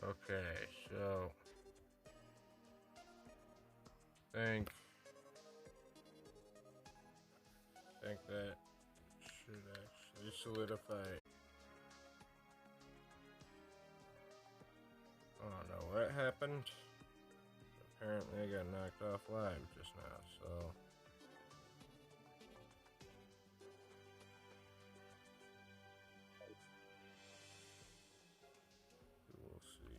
Okay, so think that should actually solidify. I don't know what happened. Apparently I got knocked off live just now, so we'll see.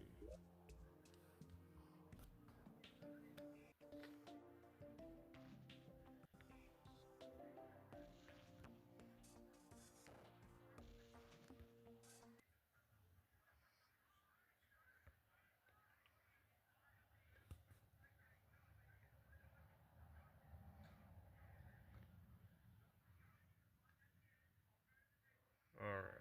Alright.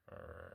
Alright.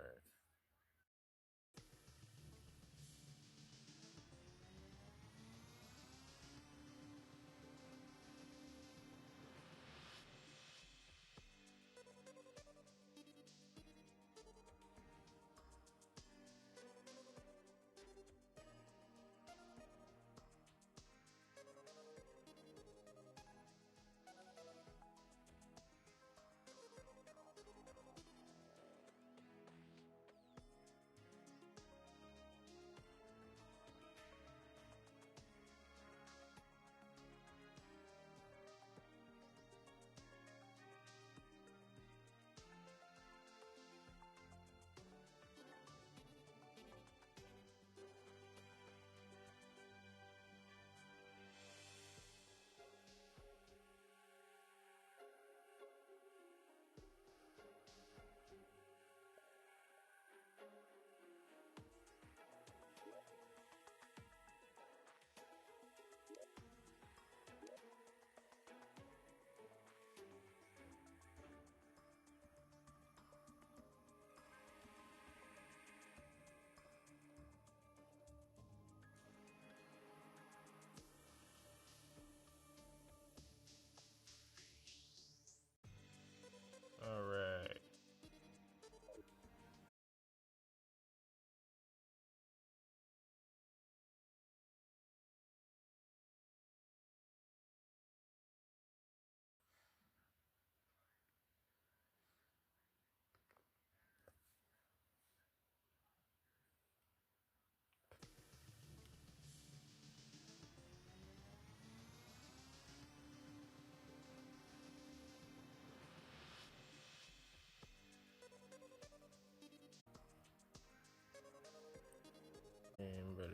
Alright. But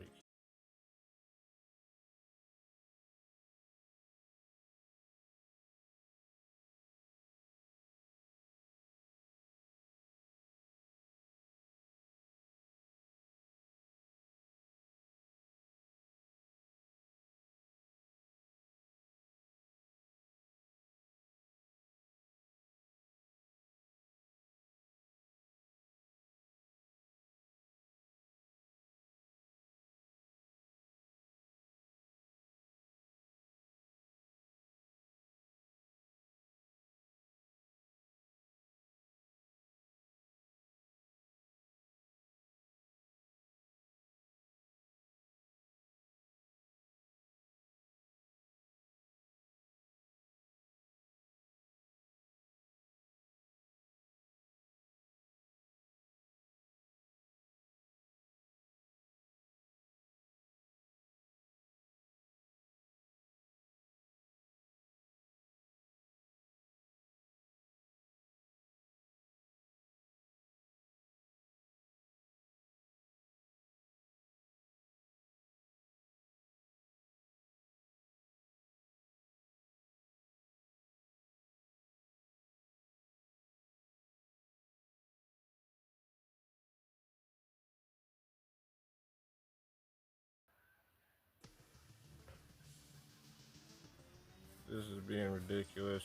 This is being ridiculous.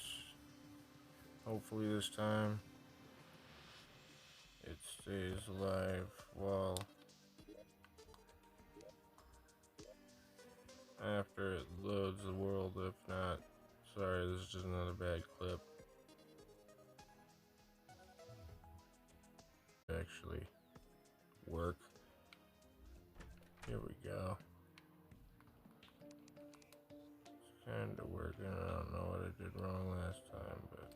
Hopefully this time it stays alive while after it loads the world. If not, sorry, this is just another bad clip. Actually work. Here we go. It's kind of working. I don't know what I did wrong last time, but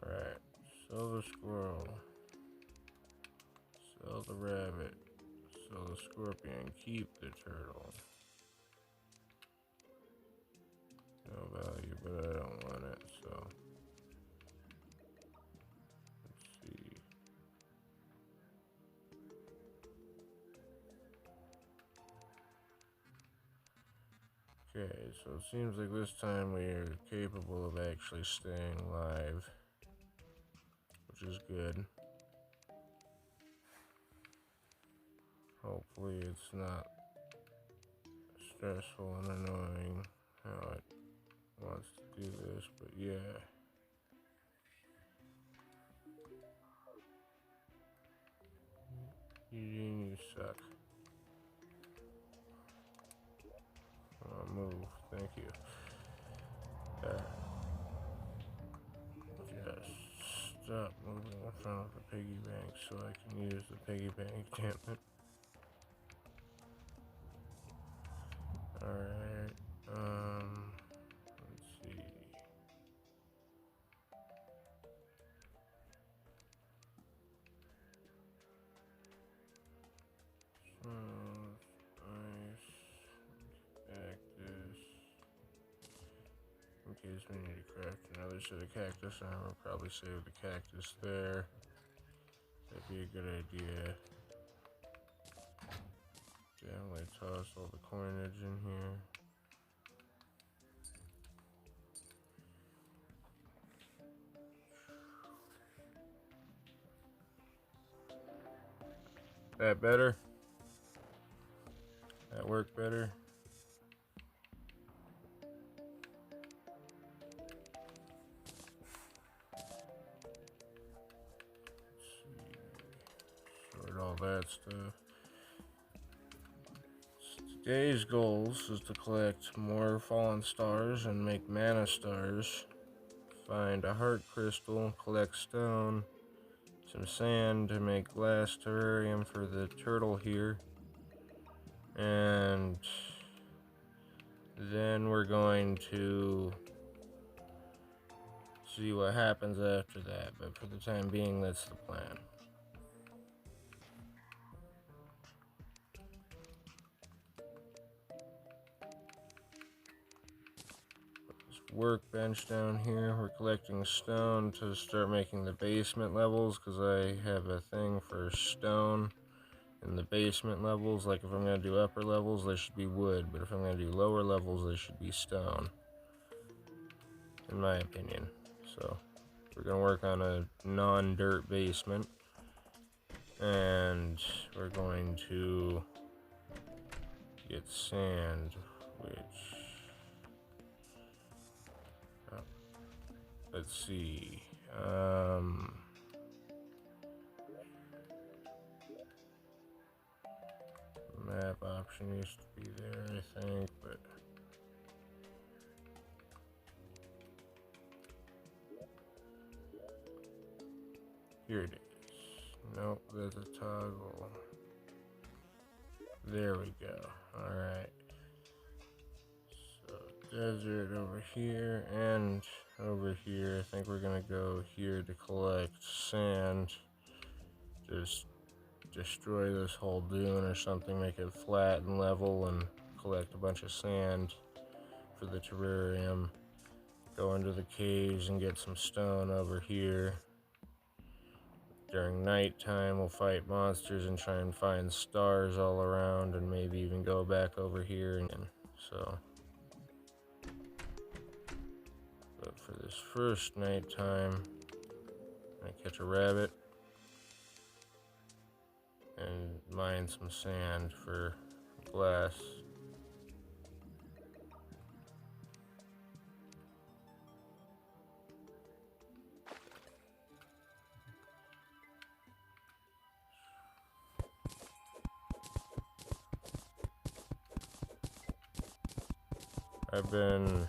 alright. Sell the squirrel. Sell the rabbit. Sell the scorpion. Keep the turtle. No value, but I don't want it, so let's see. Okay, so it seems like this time we are capable of actually staying live, which is good. Hopefully it's not stressful and annoying how it wants to do this, but yeah. You suck. Move, thank you. Just stop moving in front of the piggy bank so I can use the piggy bank, damn it. Alright, let's see. Ice, cactus. In case we need to craft another set of cactus armor, probably save the cactus there. That'd be a good idea. Definitely toss all the coinage in here. That better? That worked better? Sort all that stuff. Today's goals is to collect more fallen stars and make mana stars. Find a heart crystal, collect stone, some sand to make glass terrarium for the turtle here. And then we're going to see what happens after that, but for the time being, that's the plan. Workbench down here. We're collecting stone to start making the basement levels, because I have a thing for stone in the basement levels. Like if I'm going to do upper levels, they should be wood, but if I'm going to do lower levels, they should be stone, in my opinion. So we're going to work on a non-dirt basement, and we're going to get sand, which let's see. Map option used to be there, I think, but here it is. Nope, there's a toggle. There we go. Alright. So, desert over here and over here. I think we're gonna go here to collect sand. Just destroy this whole dune or something, make it flat and level, and collect a bunch of sand for the terrarium. Go into the caves and get some stone over here. During nighttime, we'll fight monsters and try and find stars all around, and maybe even go back over here. And so this first nighttime, I catch a rabbit and mine some sand for glass. I've been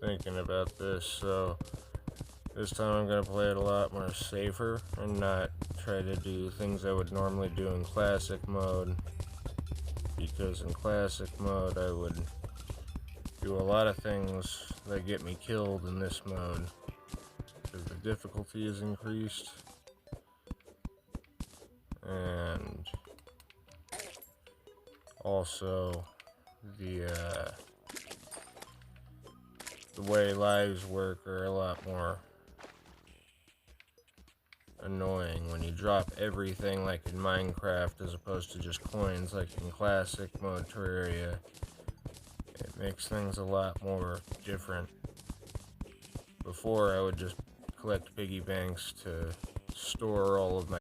thinking about this, so this time I'm going to play it a lot more safer and not try to do things I would normally do in classic mode, because in classic mode I would do a lot of things that get me killed in this mode because the difficulty is increased, and also the way lives work are a lot more annoying when you drop everything like in Minecraft as opposed to just coins like in classic mode Terraria. It makes things a lot more different. Before I would just collect piggy banks to store all of my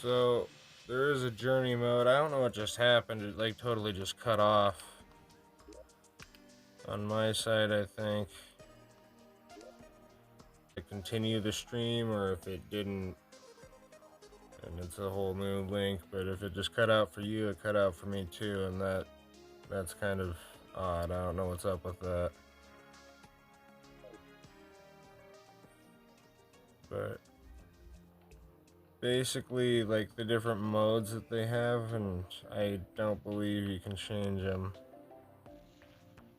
So, there is a journey mode. I don't know what just happened. It like totally just cut off. On my side, I think. I continue the stream, or if it didn't, and it's a whole new link. But if it just cut out for you, it cut out for me too, and that's kind of odd. I don't know what's up with that. But basically, like the different modes that they have, and I don't believe you can change them.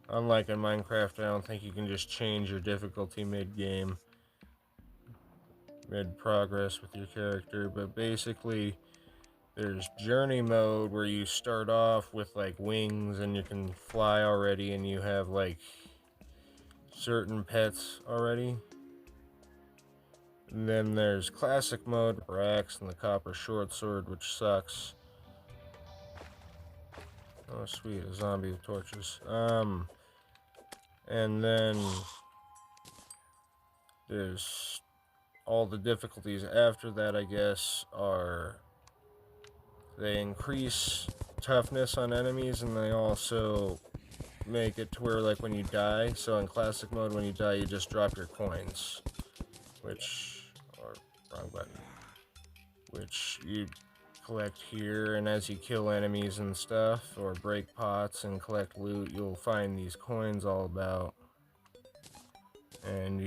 Unlike in Minecraft, I don't think you can just change your difficulty mid-game, mid-progress with your character, but basically there's journey mode where you start off with like wings and you can fly already and you have like certain pets already. And then there's classic mode, axe and the copper short sword, which sucks. Oh sweet, a zombie with torches. And then there's all the difficulties after that, I guess, are they increase toughness on enemies, and they also make it to where, like, when you die, so in classic mode, when you die, you just drop your coins, or wrong button, which you collect here, and as you kill enemies and stuff, or break pots and collect loot, you'll find these coins all about, and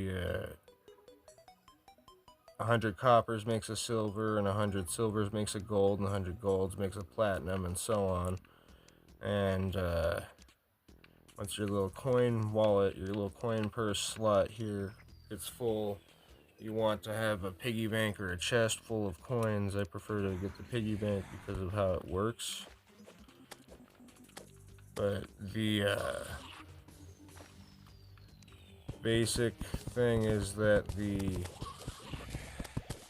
100 coppers makes a silver, and 100 silvers makes a gold, and 100 golds makes a platinum, and so on. And once your little coin wallet, your little coin purse slot here gets full, you want to have a piggy bank or a chest full of coins. I prefer to get the piggy bank because of how it works. But the basic thing is that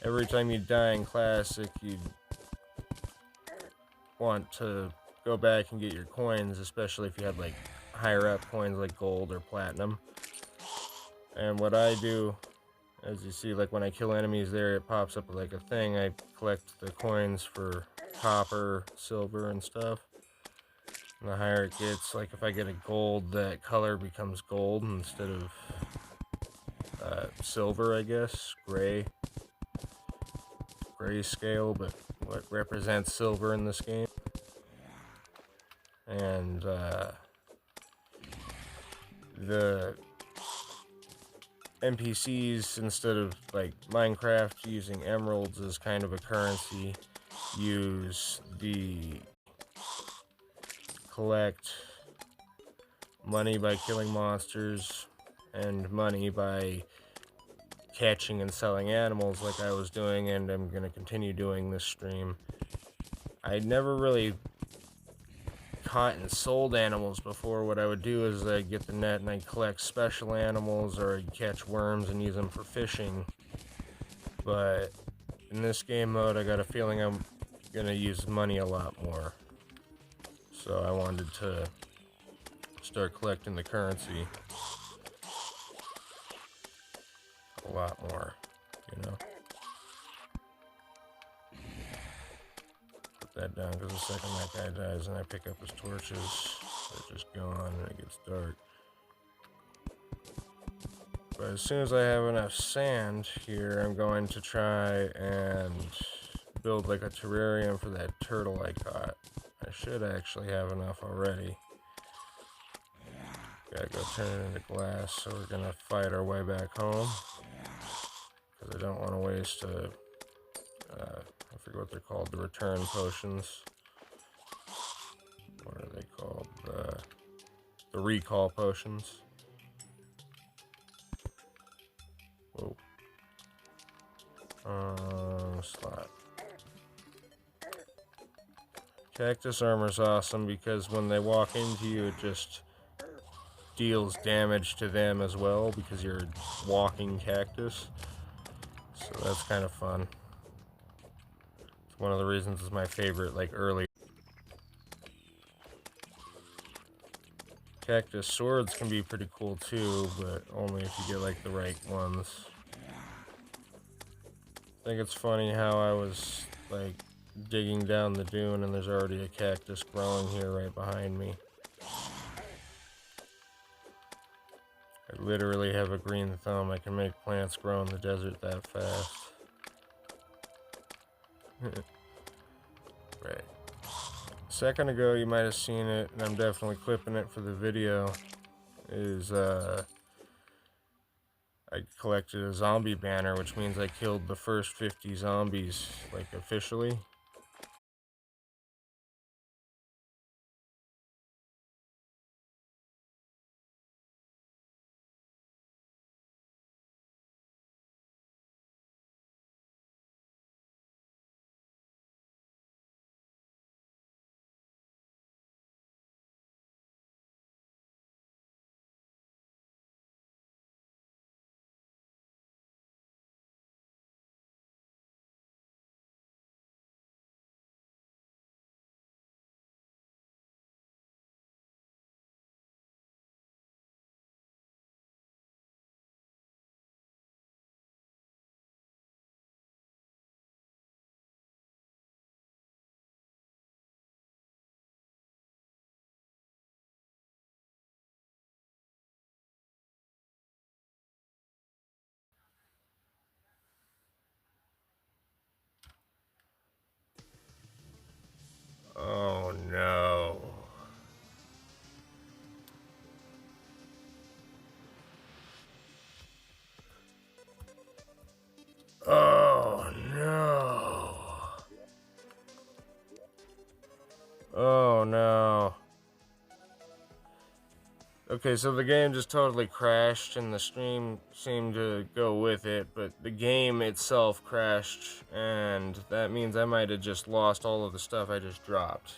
every time you die in classic, you want to go back and get your coins, especially if you have like higher up coins like gold or platinum. And what I do, as you see, like when I kill enemies there, it pops up like a thing. I collect the coins for copper, silver, and stuff. And the higher it gets, like if I get a gold, that color becomes gold instead of silver, I guess. Grayscale, but what represents silver in this game. And the NPCs, instead of like Minecraft using emeralds as kind of a currency, use the collect money by killing monsters and money by catching and selling animals like I was doing, and I'm going to continue doing this stream. I never really caught and sold animals before. What I would do is I'd get the net and I'd collect special animals, or I'd catch worms and use them for fishing. But in this game mode, I got a feeling I'm going to use money a lot more. So I wanted to start collecting the currency a lot more, you know. Put that down, because the second that guy dies and I pick up his torches, they're just gone and it gets dark. But as soon as I have enough sand here, I'm going to try and build like a terrarium for that turtle I caught. I should actually have enough already. Gotta go turn it into glass, so we're gonna fight our way back home. Because I don't want to waste I forget what they're called, the return potions. What are they called? The recall potions. Whoa. Slot. Cactus armor's awesome because when they walk into you, it just deals damage to them as well because you're walking cactus. So that's kind of fun. It's one of the reasons it's my favorite, like, early. Cactus swords can be pretty cool too, but only if you get like the right ones. I think it's funny how I was like digging down the dune and there's already a cactus growing here right behind me. I literally have a green thumb. I can make plants grow in the desert that fast. Right. A second ago you might have seen it, and I'm definitely clipping it for the video, is I collected a zombie banner, which means I killed the first 50 zombies, like, officially. Oh no. Oh no. Oh no. Okay, so the game just totally crashed and the stream seemed to go with it, but the game itself crashed, and that means I might have just lost all of the stuff I just dropped.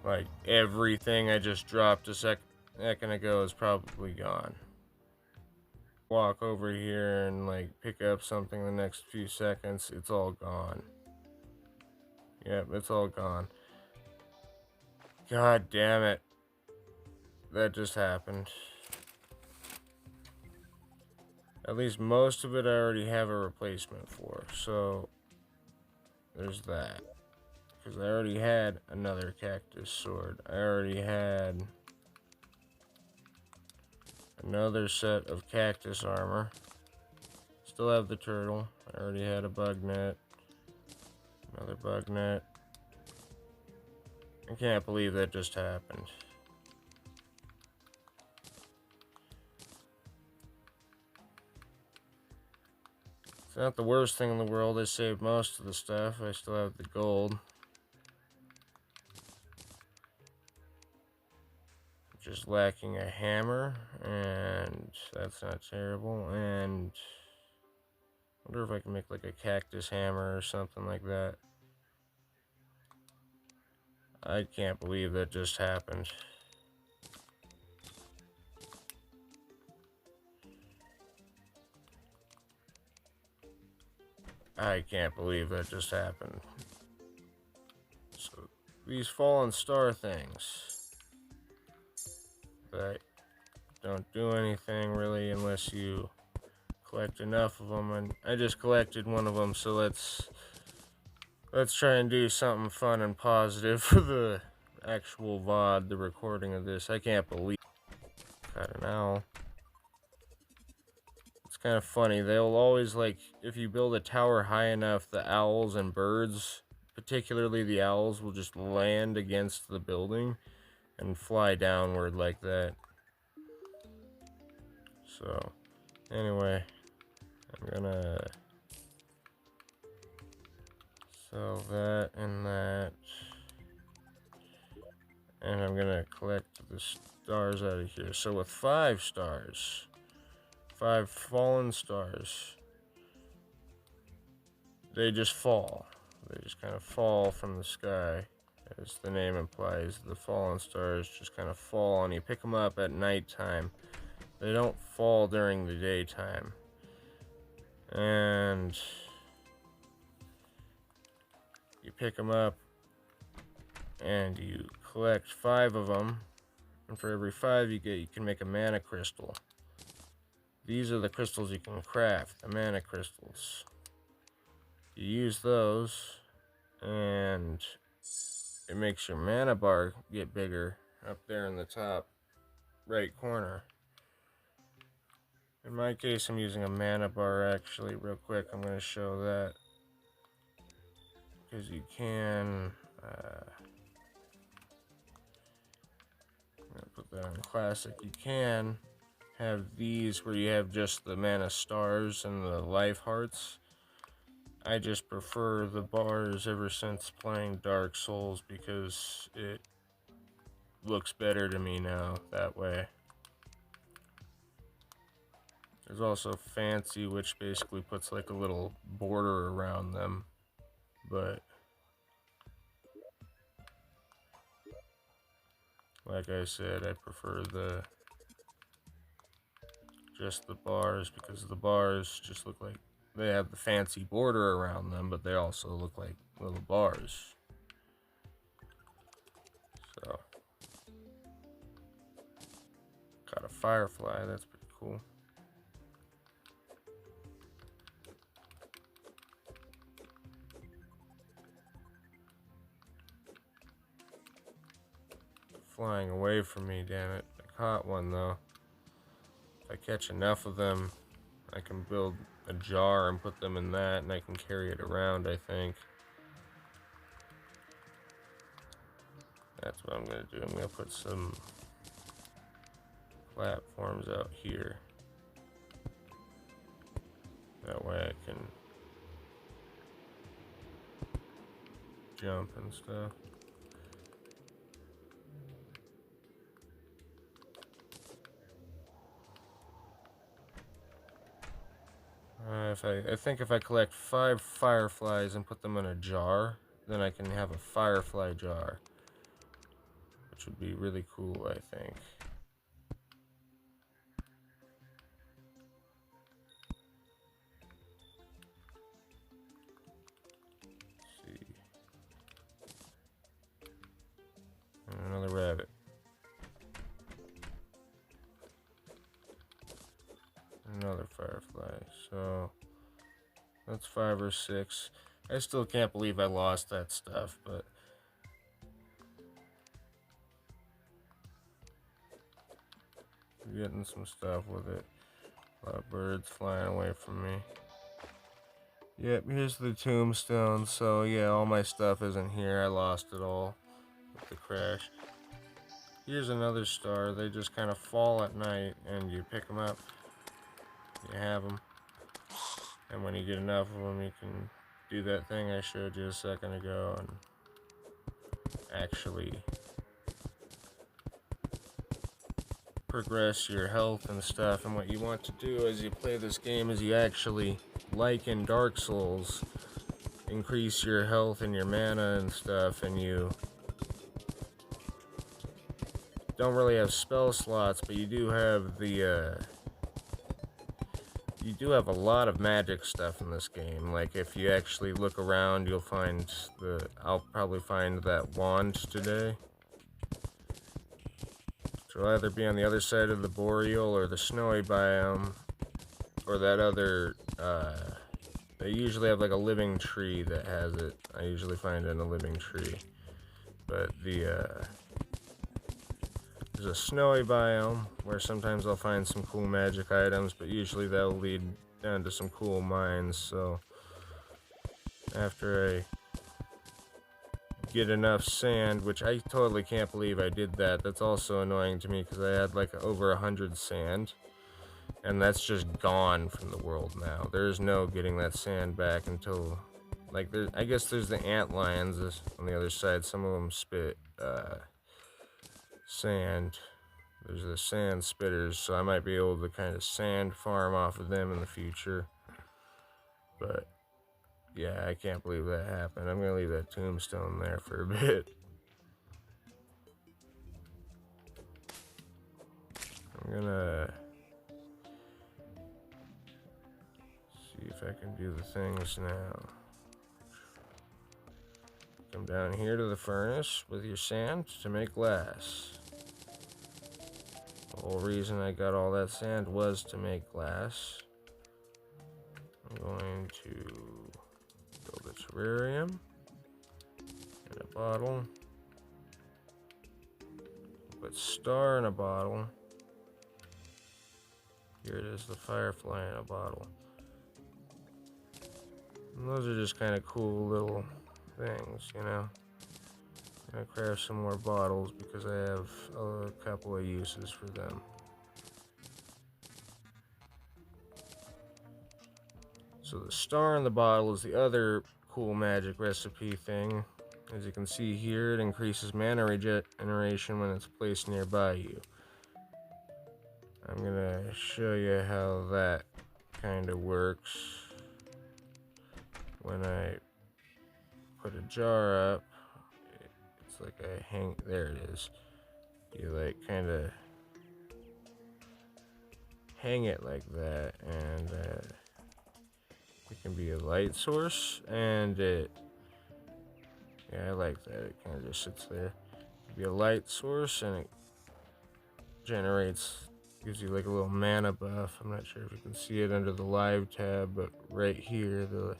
Like, everything I just dropped a second ago is probably gone. Walk over here and, like, pick up something the next few seconds, it's all gone. Yep, it's all gone. God damn it. That just happened. At least most of it I already have a replacement for, so there's that. Because I already had another cactus sword. I already had another set of cactus armor. Still have the turtle. I already had a bug net. Another bug net. I can't believe that just happened. It's not the worst thing in the world. I saved most of the stuff. I still have the gold. Just was lacking a hammer, and that's not terrible. And I wonder if I can make like a cactus hammer or something like that. I can't believe that just happened. I can't believe that just happened. So, these fallen star things that don't do anything really unless you collect enough of them, and I just collected one of them, so let's try and do something fun and positive for the actual VOD, the recording of this. I can't believe got an owl. It's kind of funny. They'll always, like, if you build a tower high enough, the owls and birds, particularly the owls, will just land against the building and fly downward like that. So, anyway, I'm gonna sell that and that. And I'm gonna collect the stars out of here. So with 5 stars, 5 fallen stars, they just fall. They just kind of fall from the sky. As the name implies, the fallen stars just kind of fall, and you pick them up at nighttime. They don't fall during the daytime. And you pick them up, and you collect 5 of them. And for every 5 you get, you can make a mana crystal. These are the crystals you can craft, the mana crystals. You use those, and it makes your mana bar get bigger up there in the top right corner. In my case, I'm using a mana bar actually. Real quick, I'm going to show that. Because you can... I'm going to put that on classic. You can have these where you have just the mana stars and the life hearts. I just prefer the bars ever since playing Dark Souls because it looks better to me now that way. There's also Fancy, which basically puts like a little border around them, but like I said, I prefer just the bars because the bars just look like they have the fancy border around them, but they also look like little bars. So, got a firefly, that's pretty cool. Flying away from me, damn it. I caught one though. If I catch enough of them, I can build a jar and put them in that, and I can carry it around, I think. That's what I'm going to do. I'm going to put some platforms out here. That way I can jump and stuff. I think if I collect 5 fireflies and put them in a jar, then I can have a firefly jar, which would be really cool, I think. Let's see. And another rabbit. Another firefly. So that's 5 or 6. I still can't believe I lost that stuff, but getting some stuff with it. A lot of birds flying away from me. Yep, here's the tombstone. So yeah, all my stuff isn't here. I lost it all with the crash. Here's another star. They just kind of fall at night, and you pick them up. You have them. And when you get enough of them, you can do that thing I showed you a second ago and actually progress your health and stuff. And what you want to do as you play this game is you actually, like in Dark Souls, increase your health and your mana and stuff, and you don't really have spell slots, but you do have the, you do have a lot of magic stuff in this game. Like, if you actually look around, you'll find I'll probably find that wand today. So it'll either be on the other side of the boreal or the snowy biome, or that other, they usually have like a living tree that has it. I usually find it in a living tree. But there's a snowy biome where sometimes I'll find some cool magic items, but usually that'll lead down to some cool mines. So after I get enough sand, which I totally can't believe I did that. That's also annoying to me because I had like over 100 sand, and that's just gone from the world now. There's no getting that sand back until, like, I guess there's the ant lions on the other side. Some of them spit sand. There's the sand spitters, so I might be able to kind of sand farm off of them in the future. But yeah, I can't believe that happened. I'm gonna leave that tombstone there for a bit. I'm gonna see if I can do the things now. Come down here to the furnace with your sand to make glass. The whole reason I got all that sand was to make glass. I'm going to build a terrarium and a bottle. Put star in a bottle. Here it is, the firefly in a bottle. And those are just kind of cool little things, you know. I'm gonna craft some more bottles because I have a couple of uses for them. So the star in the bottle is the other cool magic recipe thing. As you can see here, it increases mana regeneration when it's placed nearby you. I'm gonna show you how that kind of works. When I put a jar up, it's like a there it is. You like kind of hang it like that, and it can be a light source, and yeah, I like that. It kind of just sits there. It can be a light source, and it gives you like a little mana buff. I'm not sure if you can see it under the live tab, but right here, the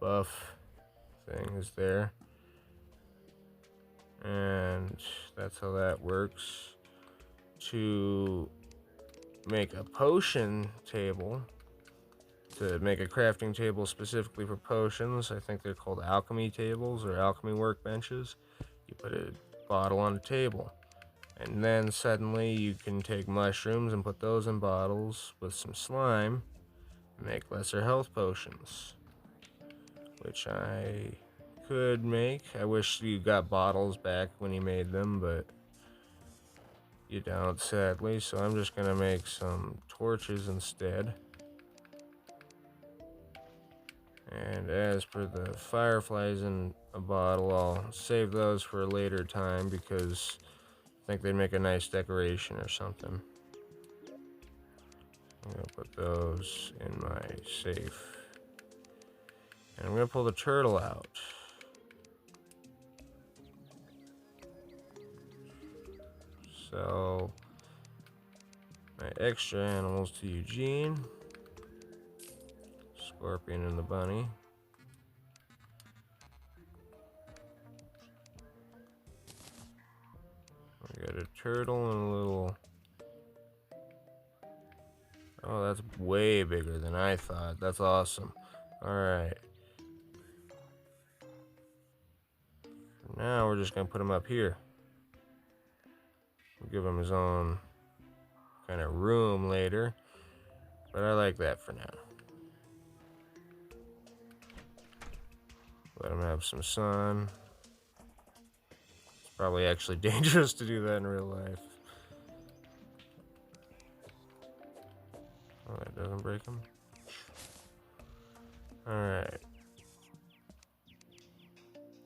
buff thing is there. And that's how that works. To make a potion table, to make a crafting table specifically for potions, I think they're called alchemy tables or alchemy workbenches. You put a bottle on a table, and then suddenly you can take mushrooms and put those in bottles with some slime and make lesser health potions, which I could make. I wish you got bottles back when you made them, but you don't, sadly, so I'm just gonna make some torches instead. And as for the fireflies in a bottle, I'll save those for a later time because I think they'd make a nice decoration or something. I'm gonna put those in my safe. And I'm gonna pull the turtle out. So my extra animals to Eugene, Scorpion and the bunny. We got a turtle and a little... Oh, that's way bigger than I thought. That's awesome. Alright. Now we're just gonna put him up here. We'll give him his own kind of room later, but I like that for now. Let him have some sun. It's probably actually dangerous to do that in real life. Oh, that doesn't break him. Alright.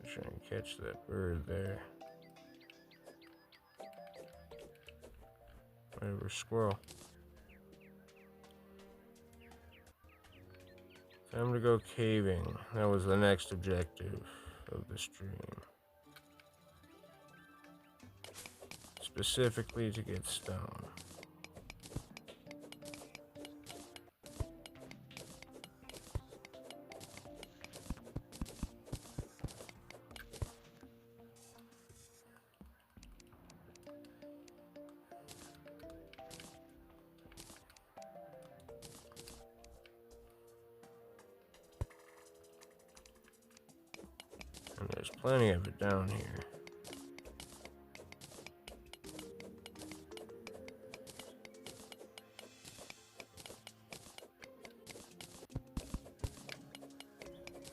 Try and catch that bird there. Whatever, squirrel. Time to go caving. That was the next objective of the stream. Specifically to get stone. And there's plenty of it down here.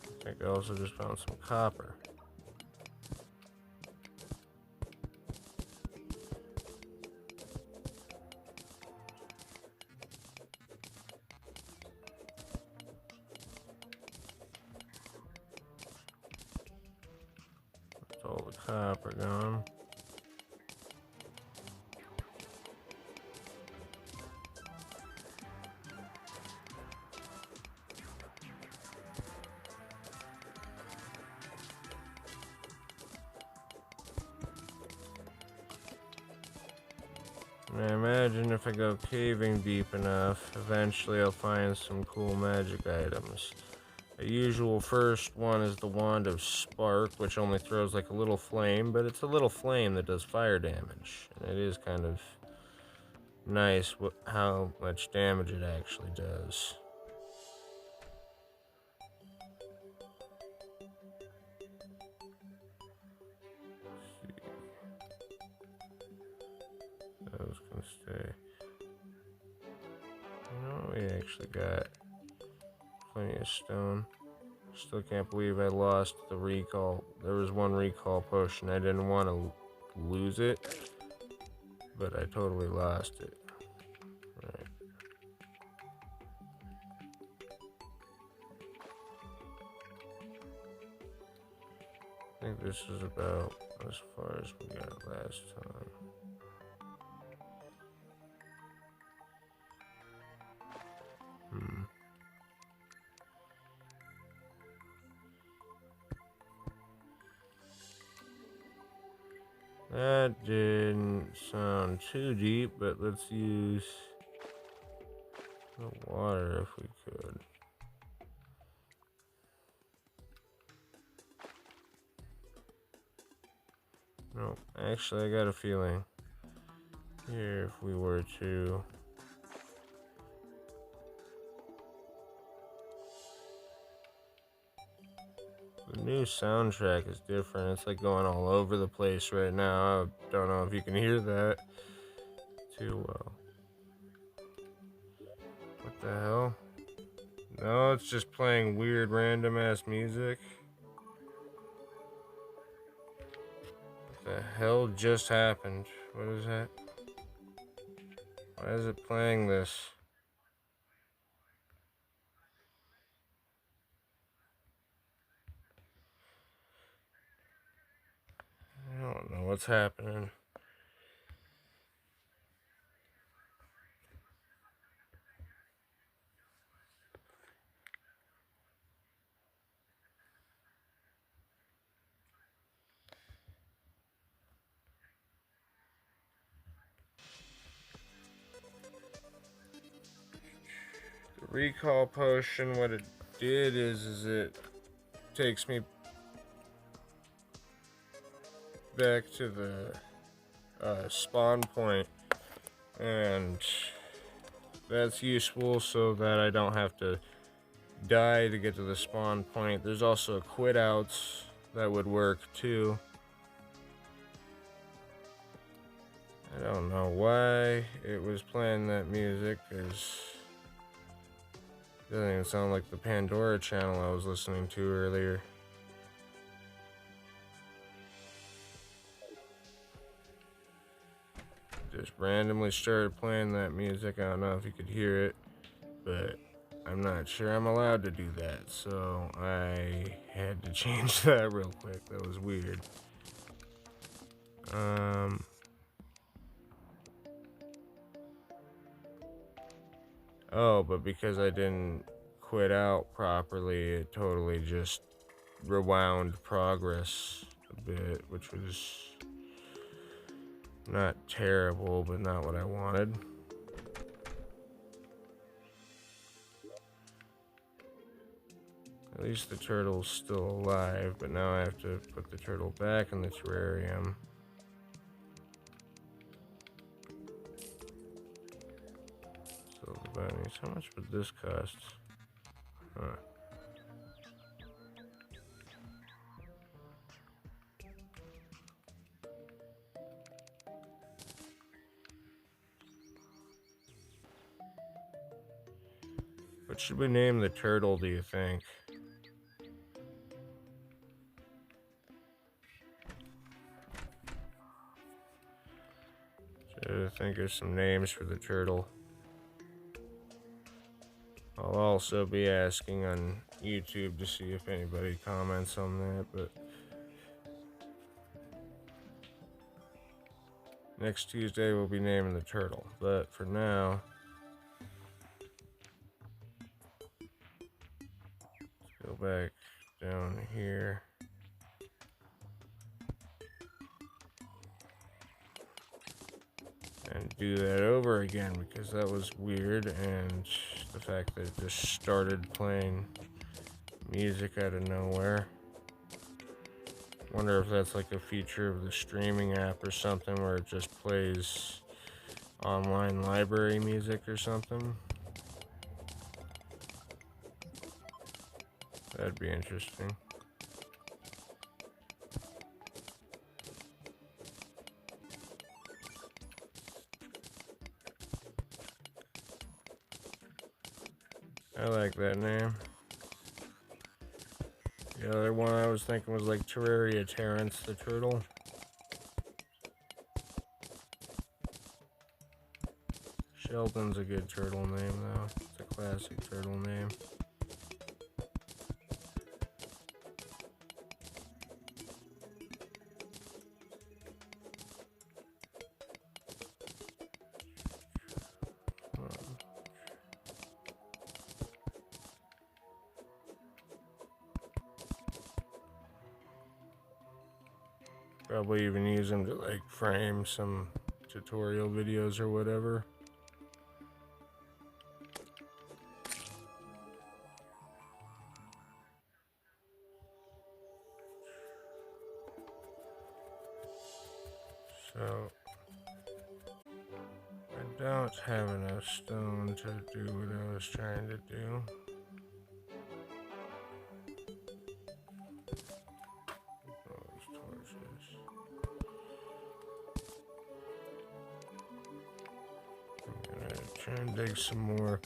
I think I also just found some copper. That's all the copper gone. And I imagine if I go caving deep enough, eventually I'll find some cool magic items. The usual first one is the Wand of Spark, which only throws like a little flame, but it's a little flame that does fire damage. And it is kind of nice how much damage it actually does. I was gonna stay. We actually got plenty of stone. Still can't believe I lost the recall. There was one recall potion. I didn't want to lose it, but I totally lost it. Right. I think this is about as far as we got last time. That didn't sound too deep, but let's use the water if we could. No, actually I got a feeling here if we were to the new soundtrack is different. It's like going all over the place right now. I don't know if you can hear that too well. What the hell? No, it's just playing weird random ass music. What the hell just happened? What is that? Why is it playing this? I don't know what's happening. The recall potion, what it did is it takes me back to the spawn point, and that's useful so that I don't have to die to get to the spawn point. There's also quit outs that would work too. I don't know why it was playing that music, because it doesn't even sound like the Pandora channel I was listening to earlier. Just randomly started playing that music. I don't know if you could hear it. but I'm not sure I'm allowed to do that, so I had to change that real quick. That was weird. Oh, but because I didn't quit out properly, it totally just rewound progress a bit, which was not terrible, but not what I wanted. At least the turtle's still alive, but now I have to put the turtle back in the terrarium. Silver bunnies. How much would this cost? Huh. What should we name the turtle, do you think? Should I think of some names for the turtle? I'll also be asking on YouTube to see if anybody comments on that, but next Tuesday we'll be naming the turtle. But for now, let's go back down here. And do that over again, because that was weird, and the fact that it just started playing music out of nowhere. Wonder if that's like a feature of the streaming app or something, where it just plays online library music or something. That'd be interesting. I like that name. The other one I was thinking was like Terraria Terrence the turtle. Sheldon's a good turtle name though. It's a classic turtle name. Probably even use them to like frame some tutorial videos or whatever. So I don't have enough stone to do what I was trying to do. Those torches. I'm gonna try and dig some more.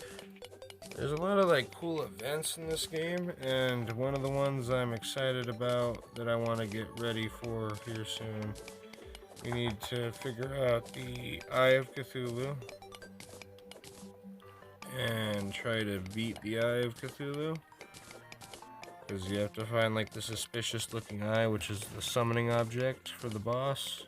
There's a lot of like cool events in this game, and one of the ones I'm excited about that I want to get ready for here soon. We need to figure out the Eye of Cthulhu and try to beat the Eye of Cthulhu, because you have to find like the suspicious looking eye, which is the summoning object for the boss.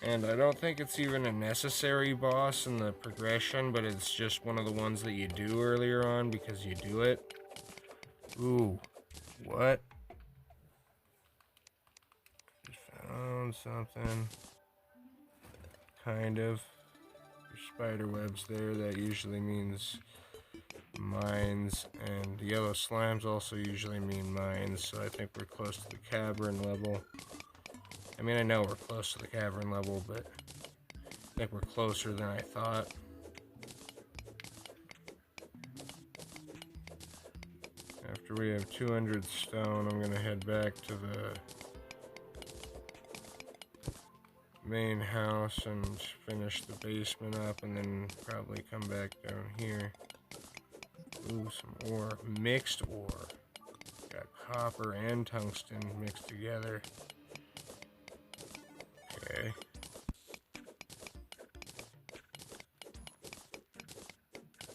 And I don't think it's even a necessary boss in the progression, but it's just one of the ones that you do earlier on because you do it. Ooh, what? Just found something. Kind of. There's spider webs there, that usually means mines, and yellow slimes also usually mean mines, so I think we're close to the cavern level. I mean, I know we're close to the cavern level, but I think we're closer than I thought. After we have 200 stone, I'm gonna head back to the main house and finish the basement up, and then probably come back down here. Ooh, some ore. Mixed ore. Got copper and tungsten mixed together. Okay.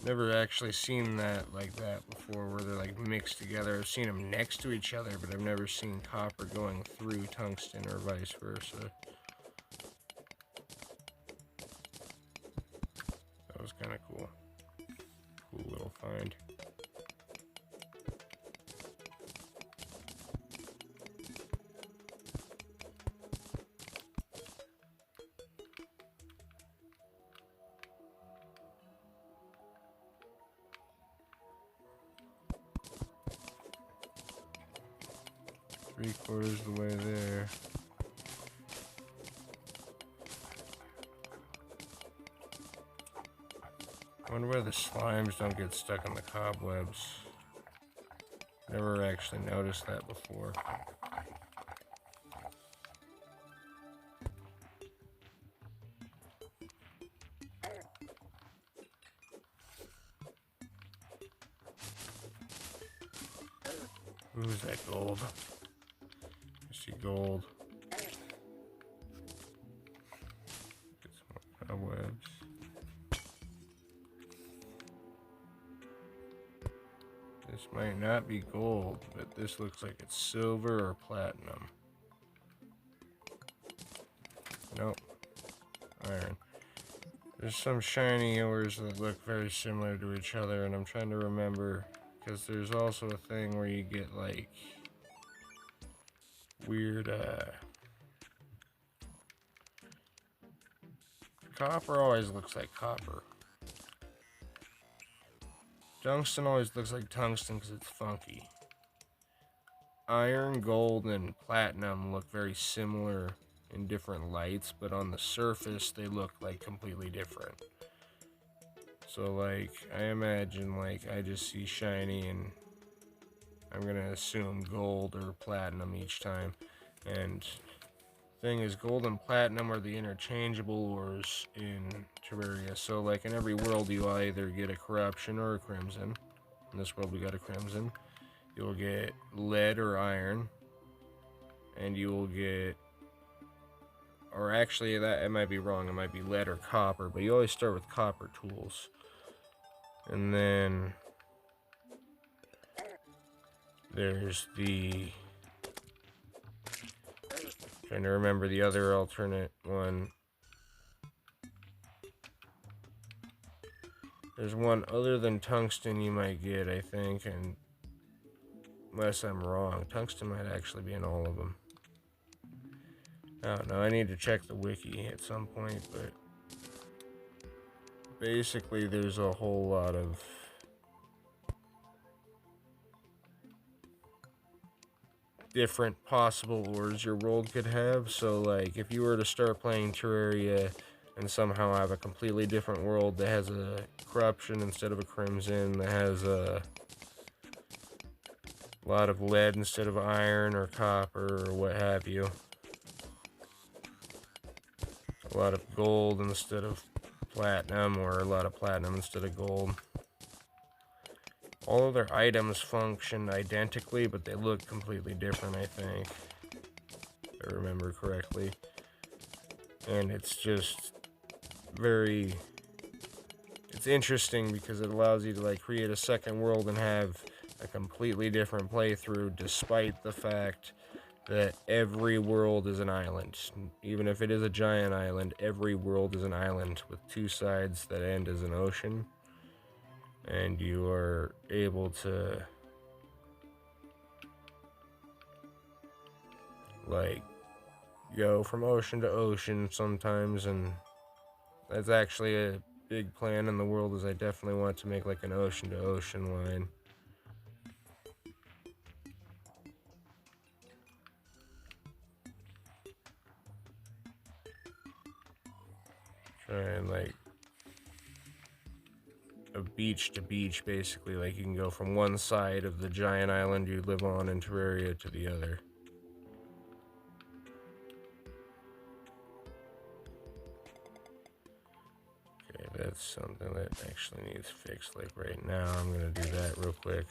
Never actually seen that like that before, where they're like mixed together. I've seen them next to each other, but I've never seen copper going through tungsten or vice versa. That was kind of cool. Cool little find. Three-quarters the way there. I wonder why the slimes don't get stuck in the cobwebs. Never actually noticed that before. Ooh, is that gold? I see gold. Get some more cobwebs. This might not be gold, but this looks like it's silver or platinum. Nope. Iron. There's some shiny ores that look very similar to each other, and I'm trying to remember, because there's also a thing where you get like weird copper always looks like copper. Tungsten always looks like tungsten because it's funky. Iron, gold, and platinum look very similar in different lights, but on the surface they look like completely different. So like, I imagine like I just see shiny and I'm gonna assume gold or platinum each time. And thing is, gold and platinum are the interchangeable ores in Terraria. So like in every world you either get a corruption or a crimson. In this world we got a crimson. You'll get lead or iron. And you will get, or actually that, it might be wrong, it might be lead or copper, but you always start with copper tools. And then there's the, trying to remember the other alternate one. There's one other than tungsten you might get, I think, and unless I'm wrong, tungsten might actually be in all of them. I don't know, I need to check the wiki at some point, but basically there's a whole lot of different possible ores your world could have. So like if you were to start playing Terraria and somehow have a completely different world that has a corruption instead of a crimson, that has a lot of lead instead of iron or copper or what have you, a lot of gold instead of platinum, or a lot of platinum instead of gold. All of their items function identically, but they look completely different, I think, if I remember correctly. And it's just very, it's interesting because it allows you to like create a second world and have a completely different playthrough, despite the fact that every world is an island. Even if it is a giant island, every world is an island with two sides that end as an ocean. And you are able to like go from ocean to ocean sometimes, and that's actually a big plan in the world, is I definitely want to make like an ocean to ocean line. Try and like a beach to beach, basically, like you can go from one side of the giant island you live on in Terraria to the other. Okay, that's something that actually needs fixed. Like right now, I'm gonna do that real quick.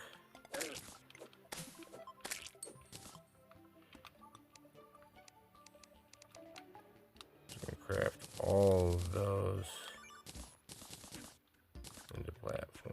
I'm gonna craft all of those into platforms.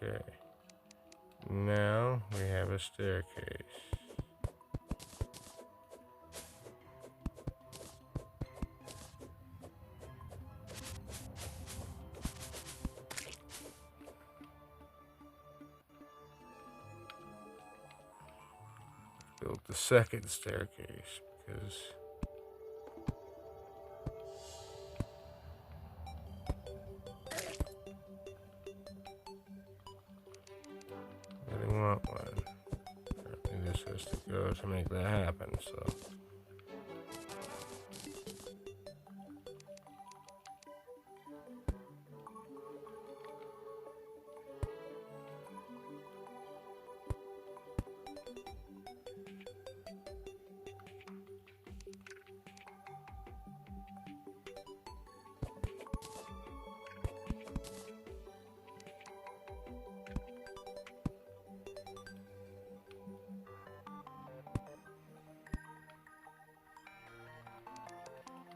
Okay. Now we have a staircase. Build the second staircase because I didn't want one. Apparently this has to go to make that happen, so.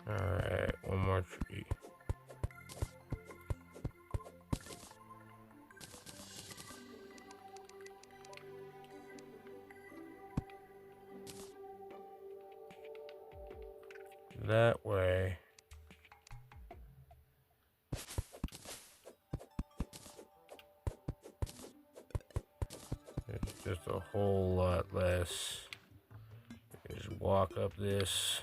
Alright, one more tree. That way. It's just a whole lot less. You just walk up this.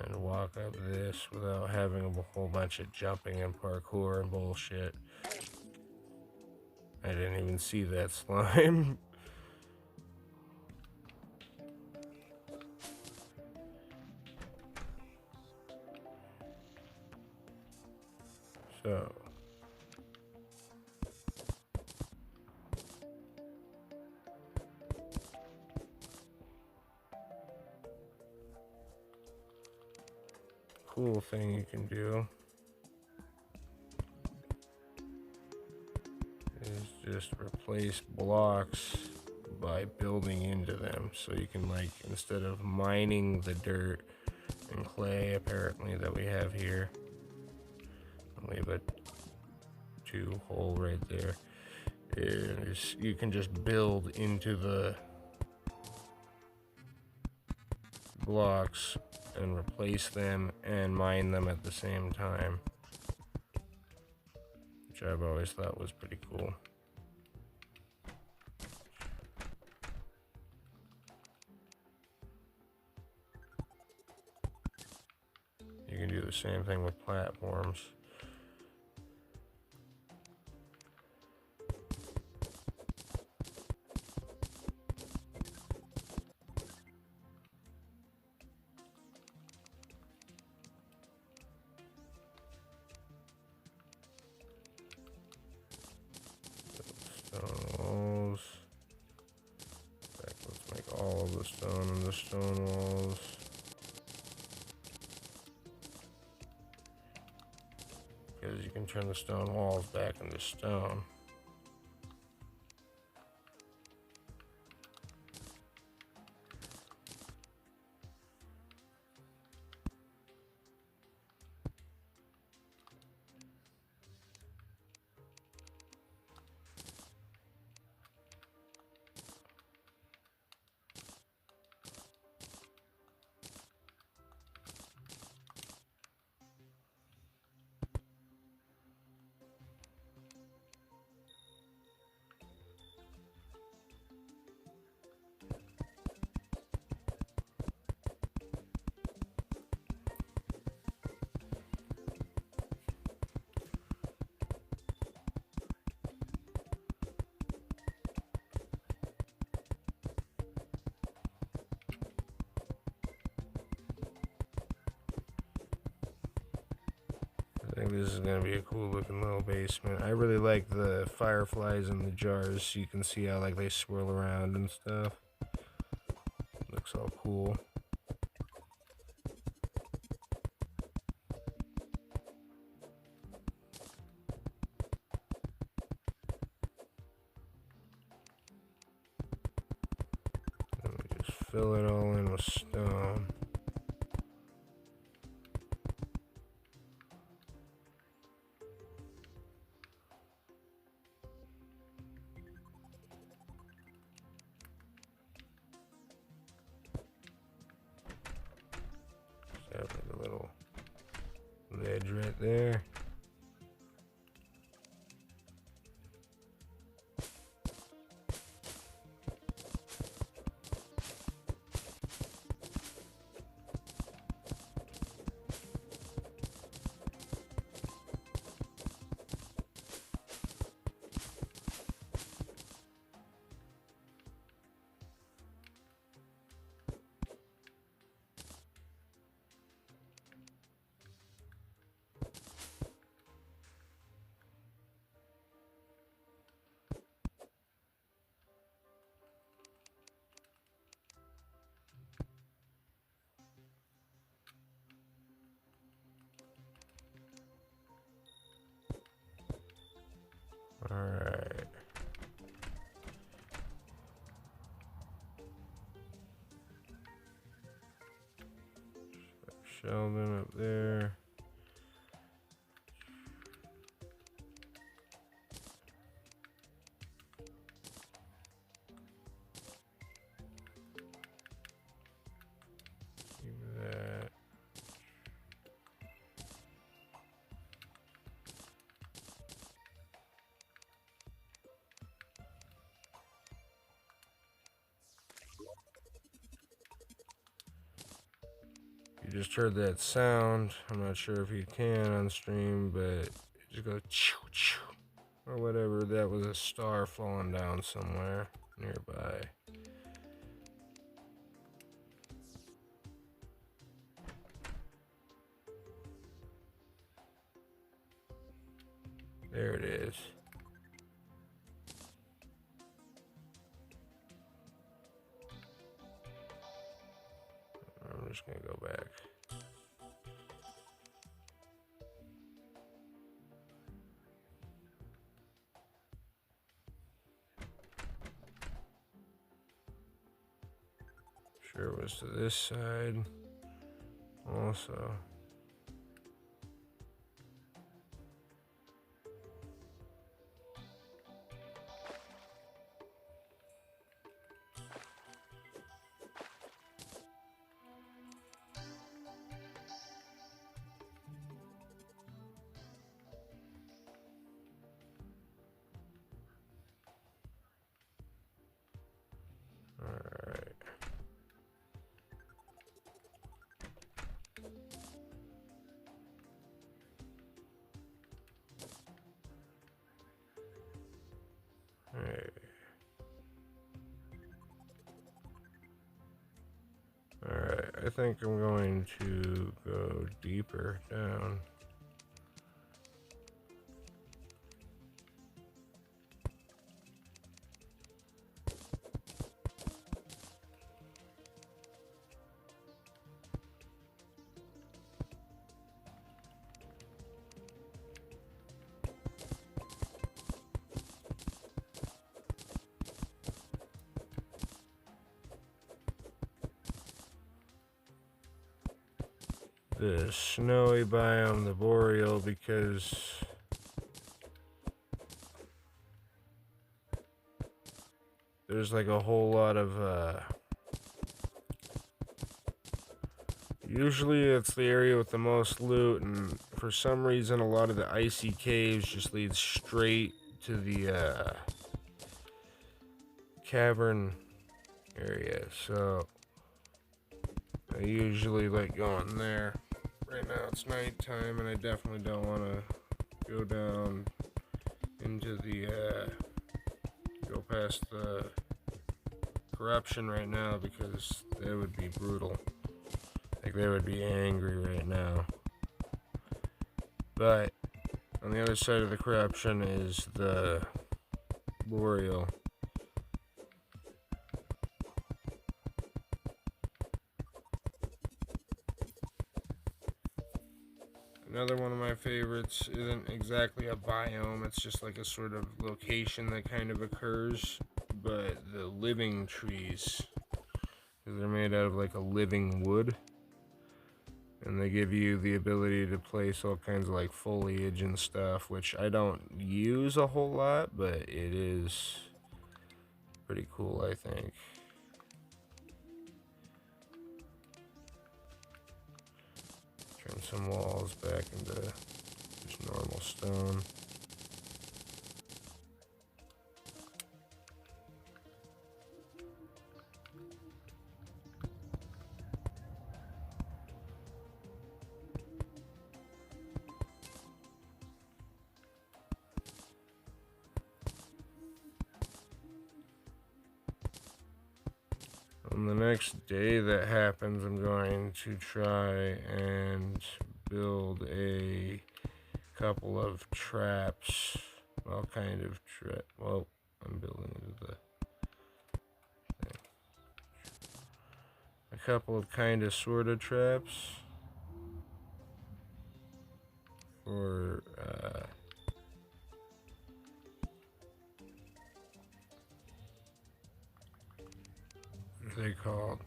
And walk up this without having a whole bunch of jumping and parkour and bullshit. I didn't even see that slime. So. Cool thing you can do is just replace blocks by building into them. So you can, like, instead of mining the dirt and clay apparently that we have here, leave a 2 hole right there, is you can just build into the blocks and replace them and mine them at the same time, which I've always thought was pretty cool. You can do the same thing with platforms. Stone walls. In fact, let's make all of the stone and the stone walls. Because you can turn the stone walls back into stone. I think this is going to be a cool looking little basement. I really like the fireflies in the jars, so you can see how like they swirl around and stuff. Looks all cool. Let me just fill it all in with stone. right there. All right. Sheldon up there. Keep that. You just heard that sound. I'm not sure if you can on stream, but it just goes choo choo or whatever. That was a star falling down somewhere nearby. There it is. I'm just gonna go back. Sure it was to this side also. Alright. Alright, I think I'm going to go deeper down. The snowy biome, the boreal, because there's like a whole lot of usually it's the area with the most loot, and for some reason a lot of the icy caves just lead straight to the cavern area, so I usually like going there. Right now it's nighttime and I definitely don't want to go down into the go past the corruption right now, because that would be brutal. Like, they would be angry right now. But on the other side of the corruption is the boreal. Another one of my favorites isn't exactly a biome, it's just like a sort of location that kind of occurs, but the living trees, because they're made out of like a living wood, and they give you the ability to place all kinds of like foliage and stuff, which I don't use a whole lot, but it is pretty cool, I think. Turn some walls back into just normal stone. On the next day that happens, I'm going to try and build a couple of traps. Well, kind of well, I'm building the thing. A couple of kind of sort of traps for what are they called?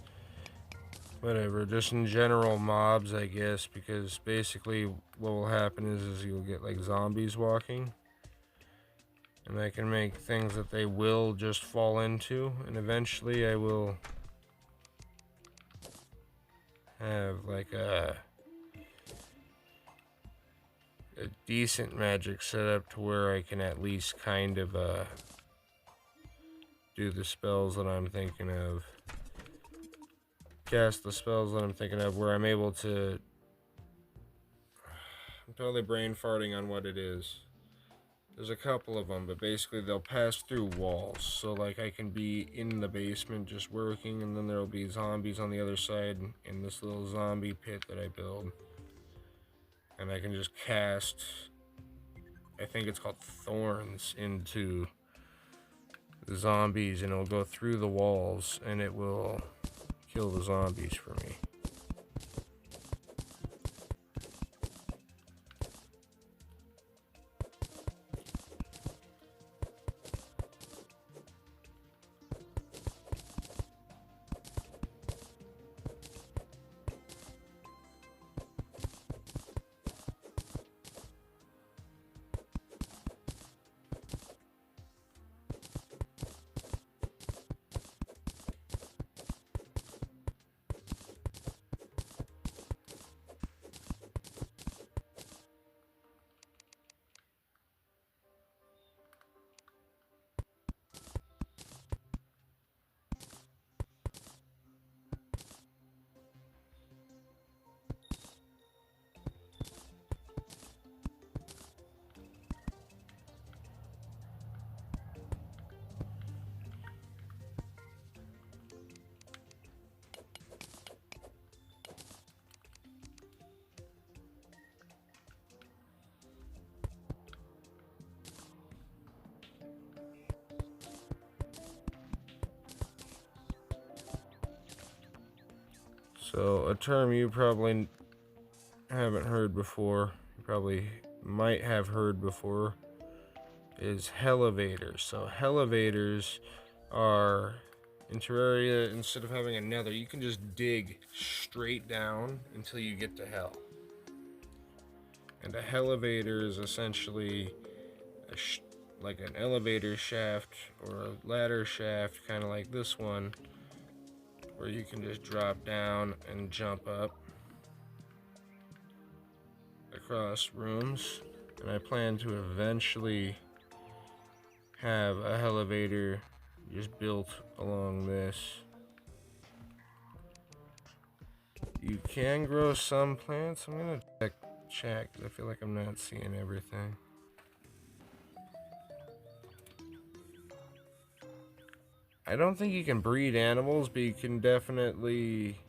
Whatever, just in general mobs, I guess, because basically what will happen is you'll get like zombies walking, and I can make things that they will just fall into, and eventually I will have like a decent magic setup to where I can at least kind of do the spells that I'm thinking of. Cast the spells that I'm thinking of where I'm able to... I'm totally brain farting on what it is. There's a couple of them, but basically they'll pass through walls. So like I can be in the basement just working, and then there'll be zombies on the other side in this little zombie pit that I build. And I can just cast, I think it's called thorns, into the zombies, and it'll go through the walls and it will kill the zombies for me. So, a term you probably haven't heard before, you probably might have heard before, is elevators. So, elevators are, in Terraria, instead of having a nether, you can just dig straight down until you get to hell. And a elevator is essentially like an elevator shaft or a ladder shaft, kind of like this one, where you can just drop down and jump up across rooms. And I plan to eventually have a elevator just built along this. You can grow some plants. I'm gonna check because I feel like I'm not seeing everything. I don't think you can breed animals, but you can definitely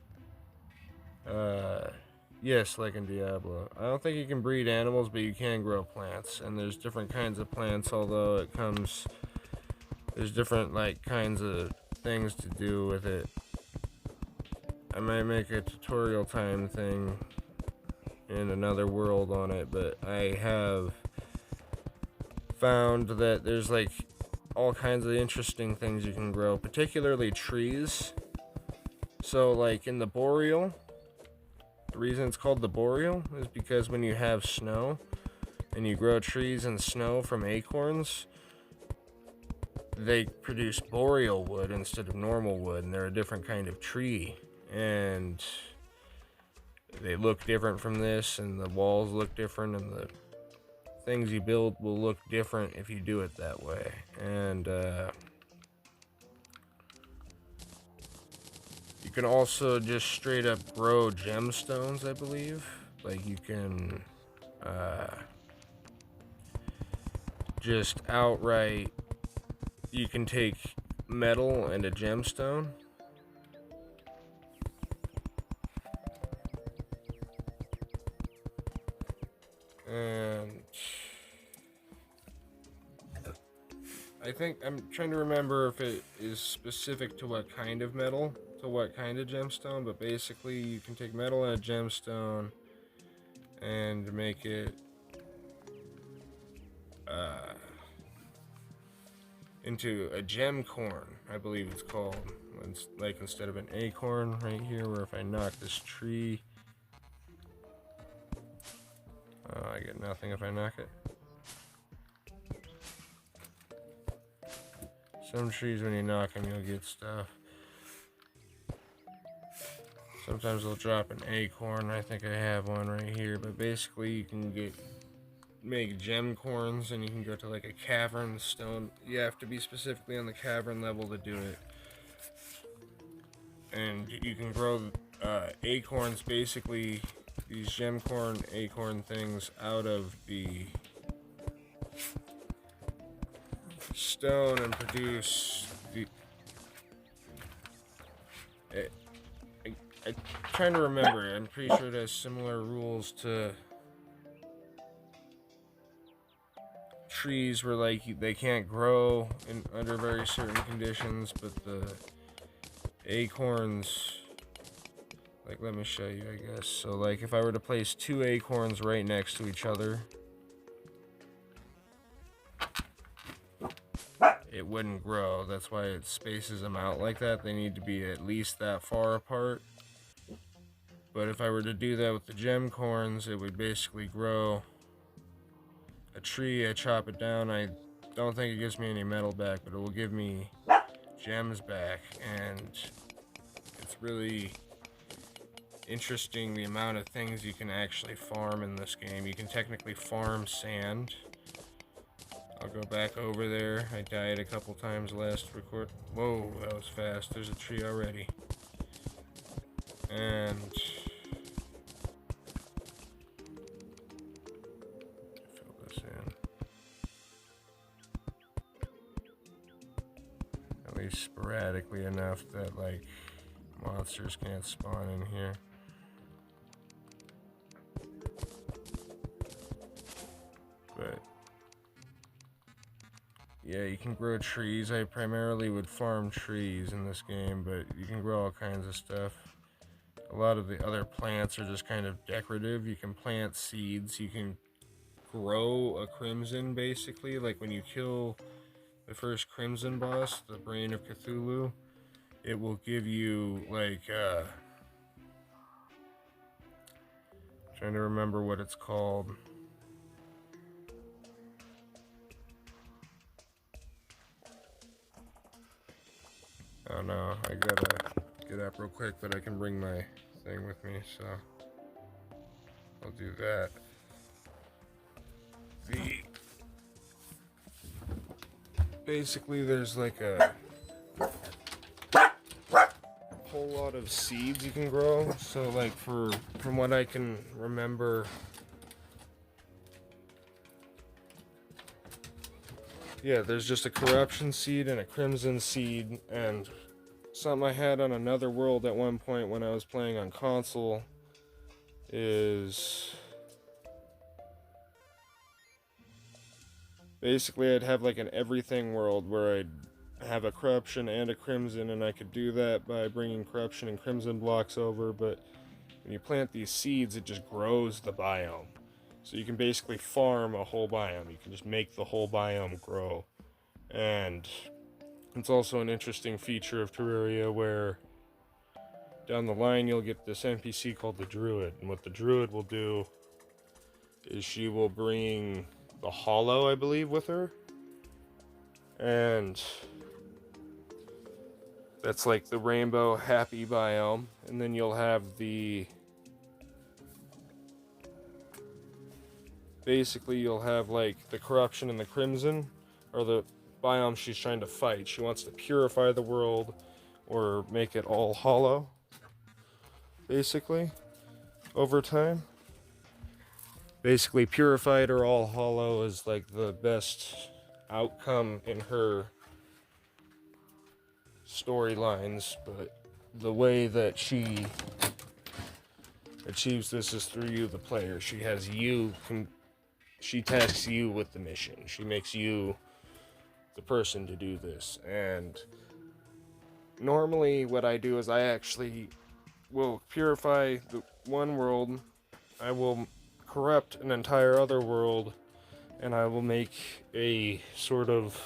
yes, like in Diablo. I don't think you can breed animals, but you can grow plants. And there's different kinds of plants, although there's different like kinds of things to do with it. I might make a tutorial time thing in another world on it, but I have found that there's like all kinds of interesting things you can grow, particularly trees. So like in the Boreal, the reason it's called the Boreal is because when you have snow and you grow trees and snow from acorns, they produce boreal wood instead of normal wood, and they're a different kind of tree. And they look different from this, and the walls look different, and the things you build will look different if you do it that way. And you can also just straight up grow gemstones, I believe. Like you can just outright, you can take metal and a gemstone, and I think I'm trying to remember if it is specific to what kind of metal, to what kind of gemstone, but basically you can take metal and a gemstone and make it into a gem corn, I believe it's called. It's like instead of an acorn right here, where if I knock this tree, I get nothing if I knock it. Some trees, when you knock them, you'll get stuff. Sometimes they'll drop an acorn. I think I have one right here. But basically, you can make gem corns, and you can go to like a cavern stone. You have to be specifically on the cavern level to do it. And you can grow acorns, basically these gem corn acorn things, out of the stone and produce the I'm trying to remember. I'm pretty sure it has similar rules to trees, where like they can't grow under very certain conditions, but the acorns, like, let me show you, I guess. So like if I were to place 2 acorns right next to each other, it wouldn't grow. That's why it spaces them out like that. They need to be at least that far apart. But if I were to do that with the gem corns, it would basically grow a tree. I chop it down. I don't think it gives me any metal back, but it will give me gems back. And it's really interesting the amount of things you can actually farm in this game. You can technically farm sand. I'll go back over there. I died a couple times last record. Whoa, that was fast. There's a tree already. And fill this in. At least sporadically enough that like monsters can't spawn in here. But yeah, you can grow trees. I primarily would farm trees in this game, but you can grow all kinds of stuff. A lot of the other plants are just kind of decorative. You can plant seeds. You can grow a crimson, basically. Like when you kill the first crimson boss, the Brain of Cthulhu, it will give you like trying to remember what it's called. Oh no, I gotta get up real quick, but I can bring my thing with me, so I'll do that. Basically there's like a whole lot of seeds you can grow. So like from what I can remember, yeah, there's just a corruption seed and a crimson seed, and something I had on another world at one point when I was playing on console is basically I'd have like an everything world where I'd have a corruption and a crimson, and I could do that by bringing corruption and crimson blocks over. But when you plant these seeds, it just grows the biome. So you can basically farm a whole biome. You can just make the whole biome grow. And it's also an interesting feature of Terraria where down the line you'll get this NPC called the Druid. And what the Druid will do is she will bring the Hollow, I believe, with her. And that's like the rainbow happy biome. And then you'll have the basically you'll have like the corruption and the crimson, or the biome she's trying to fight. She wants to purify the world or make it all hollow, basically, over time. Basically, purified or all hollow is like the best outcome in her storylines, but the way that she achieves this is through you, the player. She has you, she tasks you with the mission. She makes you the person to do this. And normally what I do is I actually will purify the one world, I will corrupt an entire other world, and I will make a sort of,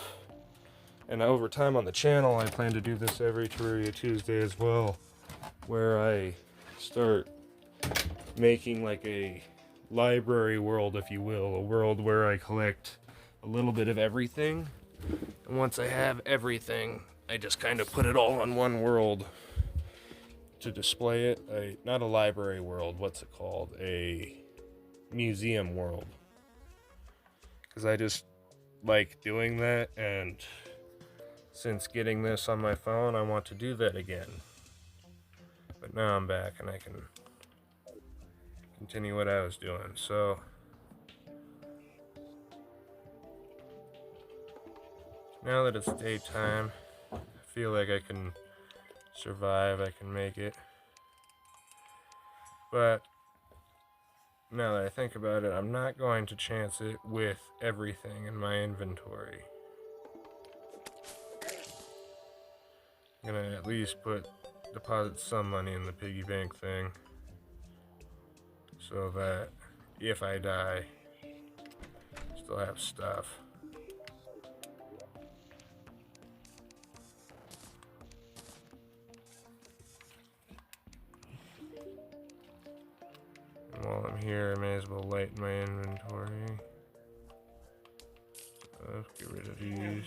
and over time on the channel I plan to do this every Terraria Tuesday as well, where I start making like a library world, if you will, a world where I collect a little bit of everything, and once I have everything, I just kind of put it all on one world to display it. Not a library world, what's it called? A museum world. Because I just like doing that, and since getting this on my phone, I want to do that again. But now I'm back and I can continue what I was doing. So now that it's daytime, I feel like I can survive, I can make it. But now that I think about it, I'm not going to chance it with everything in my inventory. I'm gonna at least deposit some money in the piggy bank thing, so that if I die, I still have stuff. And while I'm here, I may as well lighten my inventory. Let's get rid of these.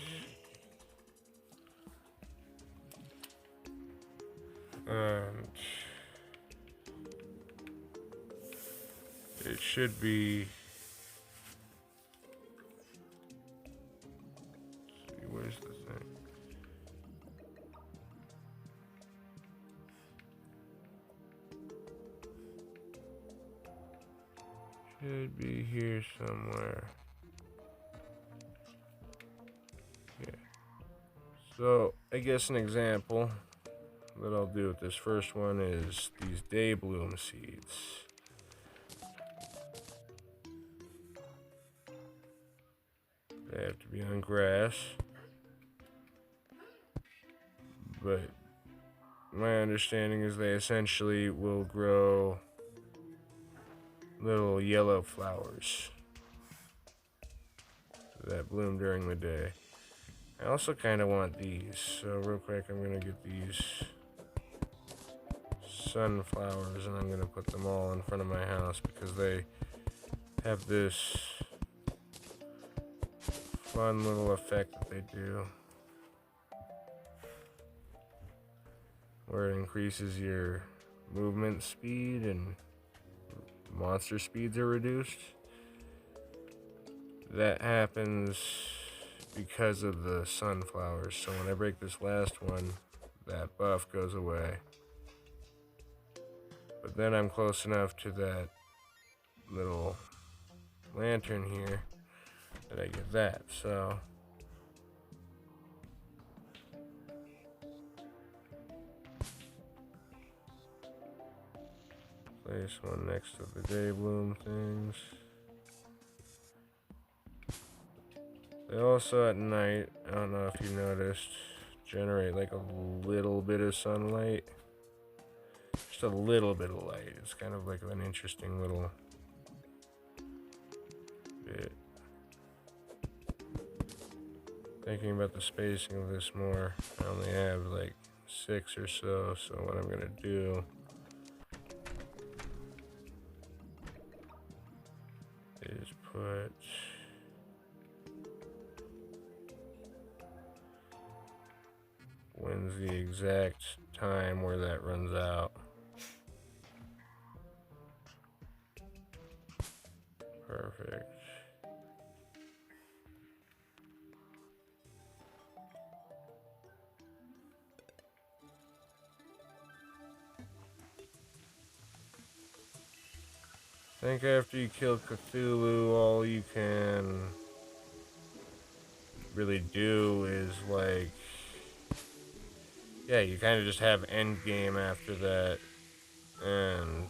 And it should be, let's see, where's the thing? Should be here somewhere. Yeah. So I guess an example that I'll do with this first one is these day bloom seeds. They have to be on grass, but my understanding is they essentially will grow little yellow flowers that bloom during the day. I also kind of want these, so real quick I'm going to get these sunflowers and I'm going to put them all in front of my house because they have this fun little effect that they do where it increases your movement speed and monster speeds are reduced. That happens because of the sunflowers. So when I break this last one, that buff goes away. But then I'm close enough to that little lantern here that I get that. So place one next to the day bloom things. They also at night, I don't know if you noticed, generate like a little bit of sunlight. Just a little bit of light. It's kind of like an interesting little bit. Thinking about the spacing of this more, I only have like 6 or so, so what I'm gonna do is put when's the exact time where that runs out. Perfect. Perfect. I think after you kill Cthulhu, all you can really do is, like, yeah, you kind of just have endgame after that, and